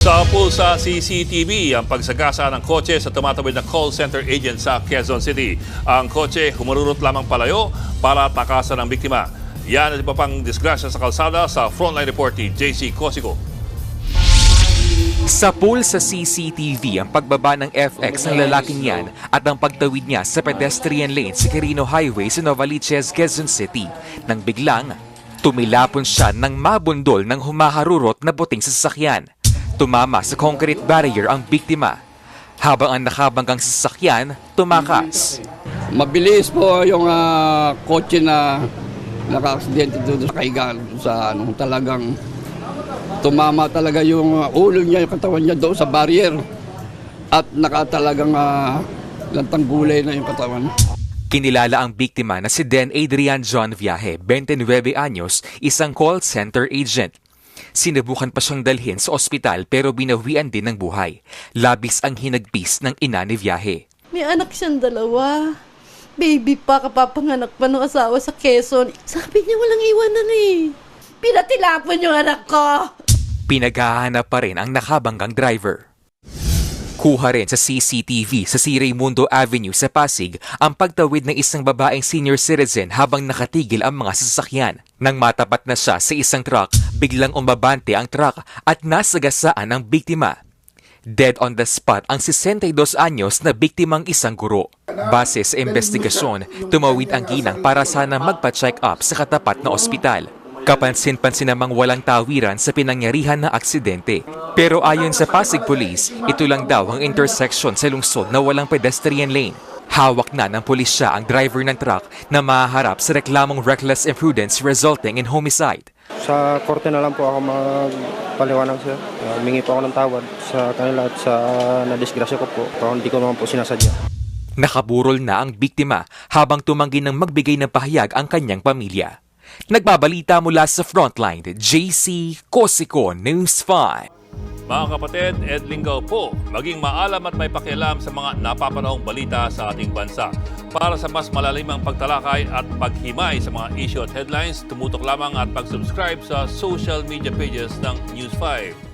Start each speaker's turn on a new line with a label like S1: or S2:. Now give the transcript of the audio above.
S1: Sa pulsa CCTV, ang pagsagasa ng kotse sa tumatawid na call center agent sa Quezon City. Ang kotse humarurot lamang palayo para takasan ang biktima. Yan at iba pang disgrasya sa kalsada sa Frontline Report ni JC Cosico.
S2: Sa pool sa CCTV ang pagbaba ng FX ng lalaking yan at ang pagtawid niya sa pedestrian lane sa Quirino Highway sa Novaliches, Quezon City. Nang biglang, tumilapon siya ng mabundol ng humaharurot na buting sasakyan. Tumama sa concrete barrier ang biktima, habang ang nakabanggang sasakyan tumakas.
S3: Mabilis po yung kotse na naka-aksidente doon sa kaigan sa talagang tumama talaga yung ulo niya, yung katawan niya doon sa barrier at nakatalagang lantang gulay na yung katawan.
S2: Kinilala ang biktima na si Den Adrian John Viaje, 29 anyos, isang call center agent. Sinubukan pa siyang dalhin sa ospital pero binawian din ng buhay. Labis ang hinagpis ng ina ni Viaje.
S4: May anak siyang dalawa. Baby pa, kapapanganak pa ng asawa sa Quezon. Sabi niya walang iwanan eh. Pinatilapon yung anak ko.
S2: Pinaghahanap pa rin ang nakabanggang driver. Kuha rin sa CCTV sa C. Raimundo Avenue sa Pasig ang pagtawid ng isang babaeng senior citizen habang nakatigil ang mga sasakyan. Nang matapat na siya sa isang truck, biglang umabante ang truck at nasagasaan ang biktima. Dead on the spot ang 62 anyos na biktimang isang guro. Base sa investigasyon, tumawid ang ginang para sana magpa-check up sa katapat na ospital. Kapansin-pansin namang walang tawiran sa pinangyarihan na aksidente. Pero ayon sa Pasig Police, ito lang daw ang intersection sa lungsod na walang pedestrian lane. Hawak na ng pulisya ang driver ng truck na mahaharap sa reklamong reckless imprudence resulting in homicide.
S5: Sa korte na lang po ako magpaliwanag, sir. Humingi po ako ng tawad sa kanila at sa nadisgrasya ko po. Pero hindi ko naman po sinasadya.
S2: Nakaburol na ang biktima habang tumanggi ng magbigay ng pahayag ang kanyang pamilya. Nagbabalita mula sa Frontline, JC Cosico, News 5.
S1: Mga kapatid, Ed Lingaw po, maging maalam at may pakialam sa mga napapanahong balita sa ating bansa. Para sa mas malalimang pagtalakay at paghimay sa mga issue at headlines, tumutok lamang at pag-subscribe sa social media pages ng News 5.